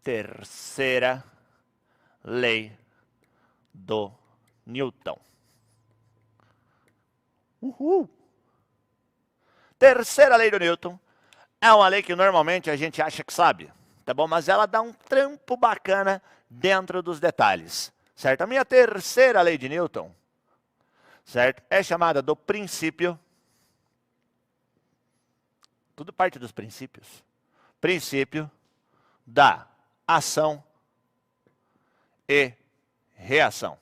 terceira lei do Newton. Uhul! Terceira lei do Newton é uma lei que normalmente a gente acha que sabe, tá bom? Mas ela dá um trampo bacana dentro dos detalhes, certo? A minha terceira lei de Newton, certo? É chamada do princípio, tudo parte dos princípios, princípio da ação e reação.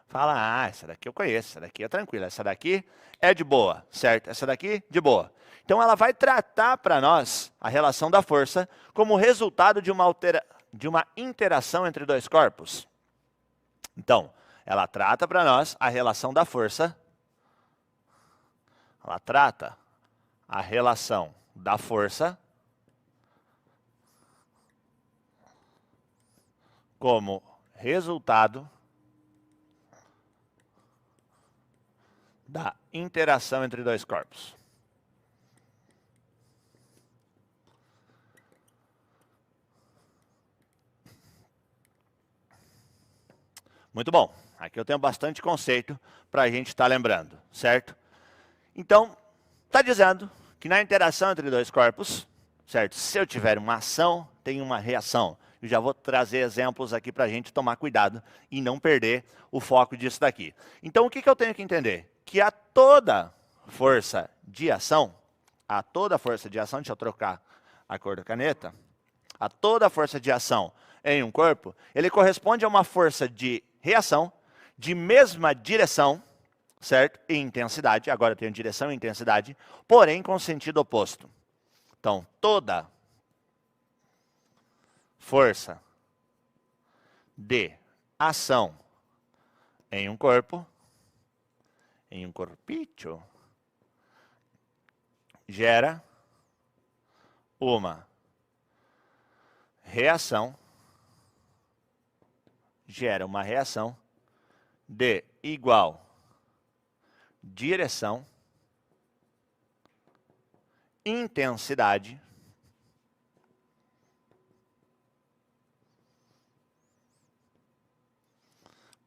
Fala, essa daqui eu conheço, essa daqui é tranquila, essa daqui é de boa, certo? Essa daqui, de boa. Então, ela vai tratar para nós a relação da força como resultado de uma interação entre dois corpos. Então, ela trata para nós a relação da força. Ela trata a relação da força como resultado da interação entre dois corpos. Muito bom. Aqui eu tenho bastante conceito para a gente estar lembrando, certo? Então, está dizendo que na interação entre dois corpos, certo? Se eu tiver uma ação, tem uma reação. Eu já vou trazer exemplos aqui para a gente tomar cuidado e não perder o foco disso daqui. Então, o que eu tenho que entender? Que a toda força de ação, deixa eu trocar a cor da caneta, a toda força de ação em um corpo, ele corresponde a uma força de reação de mesma direção, certo? E intensidade, agora eu tenho direção e intensidade, porém com sentido oposto. Então, toda força de ação em um corpo, em um corpício, gera uma reação, de igual direção, intensidade,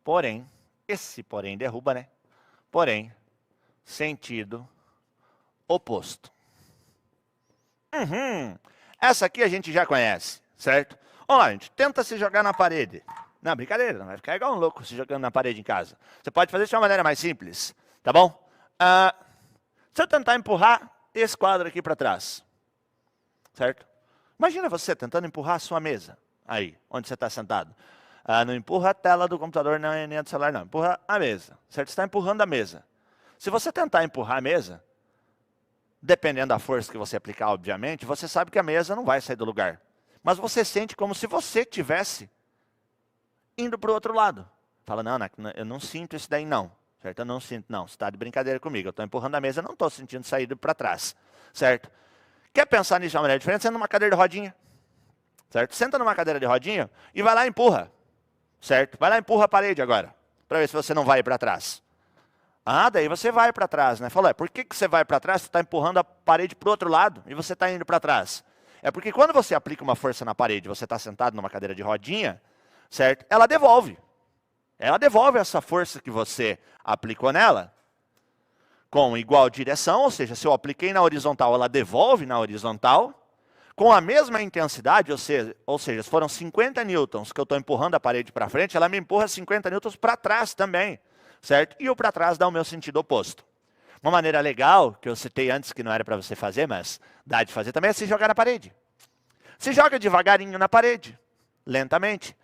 porém, esse porém derruba, né? Porém, sentido oposto. Essa aqui a gente já conhece, certo? Vamos lá, gente. Tenta se jogar na parede. Não, brincadeira, não vai ficar igual um louco se jogando na parede em casa. Você pode fazer de uma maneira mais simples, tá bom? Se eu tentar empurrar esse quadro aqui para trás, certo? Imagina você tentando empurrar a sua mesa, aí, onde você está sentado. Não empurra a tela do computador, nem a do celular, não. Empurra a mesa, certo? Você está empurrando a mesa. Se você tentar empurrar a mesa, dependendo da força que você aplicar, obviamente, você sabe que a mesa não vai sair do lugar. Mas você sente como se você tivesse indo para o outro lado. Fala, não, eu não sinto isso daí não. Certo? Eu não sinto, não. Você está de brincadeira comigo. Eu estou empurrando a mesa, eu não estou sentindo saída para trás. Certo? Quer pensar nisso de uma maneira diferente? Senta numa cadeira de rodinha. Certo? Senta numa cadeira de rodinha e vai lá e empurra. Certo? Vai lá e empurra a parede agora. Para ver se você não vai para trás. Daí você vai para trás, né? Falou, por que você vai para trás? Você está empurrando a parede para o outro lado e você está indo para trás. É porque quando você aplica uma força na parede, você está sentado numa cadeira de rodinha, certo? Ela devolve. Ela devolve essa força que você aplicou nela com igual direção, ou seja, se eu apliquei na horizontal, ela devolve na horizontal, com a mesma intensidade, ou seja, se foram 50 newtons que eu estou empurrando a parede para frente, ela me empurra 50 newtons para trás também, certo? E o para trás dá o meu sentido oposto. Uma maneira legal, que eu citei antes, que não era para você fazer, mas dá de fazer também, é se jogar na parede. Se joga devagarinho na parede, lentamente.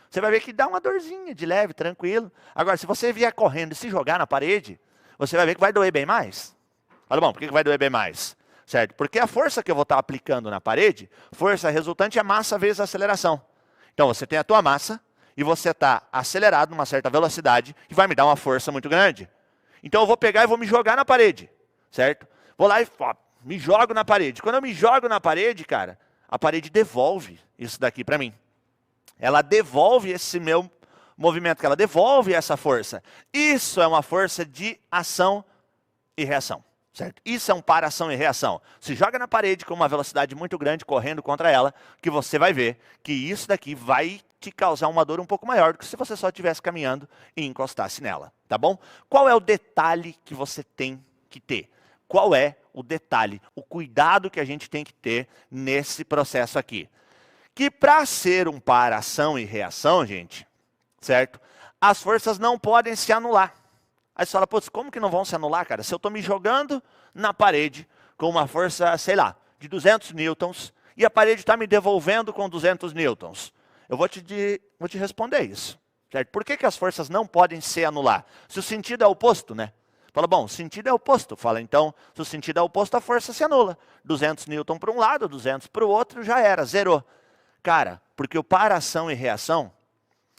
Você vai ver que dá uma dorzinha de leve, tranquilo. Agora, se você vier correndo e se jogar na parede, você vai ver que vai doer bem mais. Olha, bom, por que vai doer bem mais? Certo? Porque a força que eu vou estar aplicando na parede, força resultante é massa vezes aceleração. Então, você tem a tua massa e você está acelerado numa certa velocidade que vai me dar uma força muito grande. Então, eu vou pegar e vou me jogar na parede, certo? Vou lá e me jogo na parede. Quando eu me jogo na parede, cara, a parede devolve isso daqui para mim. Ela devolve esse meu movimento, ela devolve essa força. Isso é uma força de ação e reação. certo? Isso é um par ação e reação. Se joga na parede com uma velocidade muito grande, correndo contra ela, que você vai ver que isso daqui vai te causar uma dor um pouco maior do que se você só estivesse caminhando e encostasse nela, tá bom? Qual é o detalhe que você tem que ter? Qual é o detalhe, o cuidado que a gente tem que ter nesse processo aqui? Que para ser um par ação e reação, gente, certo? As forças não podem se anular. Aí você fala, putz, como que não vão se anular, cara? Se eu estou me jogando na parede com uma força, sei lá, de 200 newtons, e a parede está me devolvendo com 200 newtons, eu vou te responder isso, certo? Por que as forças não podem se anular? Se o sentido é oposto, né? Fala, bom, o sentido é oposto. Fala, então, se o sentido é oposto, a força se anula. 200 newton para um lado, 200 para o outro, já era, zerou. Cara, porque o par ação e reação,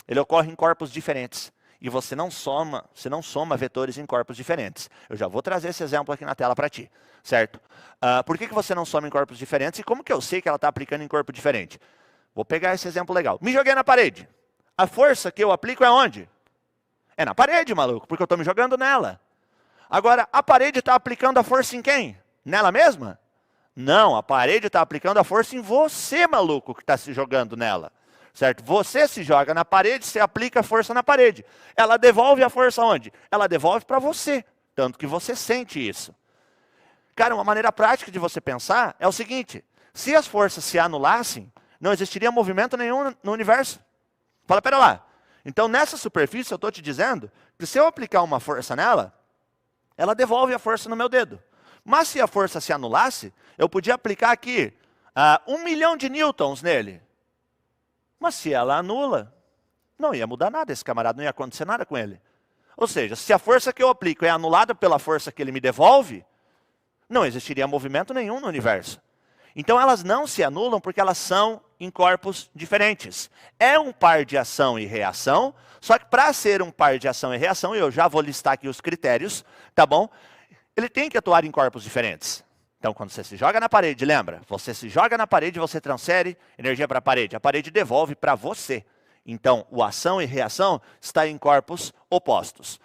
ele ocorre em corpos diferentes. E você não soma vetores em corpos diferentes. Eu já vou trazer esse exemplo aqui na tela para ti, certo? Por que você não soma em corpos diferentes e como que eu sei que ela está aplicando em corpo diferente? Vou pegar esse exemplo legal. Me joguei na parede. A força que eu aplico é onde? É na parede, maluco, porque eu estou me jogando nela. Agora, a parede está aplicando a força em quem? Nela mesma? Não, a parede está aplicando a força em você, maluco, que está se jogando nela. Certo? Você se joga na parede, você aplica a força na parede. Ela devolve a força onde? Ela devolve para você, tanto que você sente isso. Cara, uma maneira prática de você pensar é o seguinte: se as forças se anulassem, não existiria movimento nenhum no universo. Fala, pera lá. Então, nessa superfície, eu estou te dizendo que se eu aplicar uma força nela, ela devolve a força no meu dedo. Mas se a força se anulasse, eu podia aplicar aqui 1 milhão de newtons nele. Mas se ela anula, não ia mudar nada, esse camarada não ia acontecer nada com ele. Ou seja, se a força que eu aplico é anulada pela força que ele me devolve, não existiria movimento nenhum no universo. Então elas não se anulam porque elas são em corpos diferentes. É um par de ação e reação, só que para ser um par de ação e reação, eu já vou listar aqui os critérios, tá bom? Ele tem que atuar em corpos diferentes. Então, quando você se joga na parede, lembra? Você se joga na parede, você transfere energia para a parede devolve para você. Então, o ação e reação está em corpos opostos.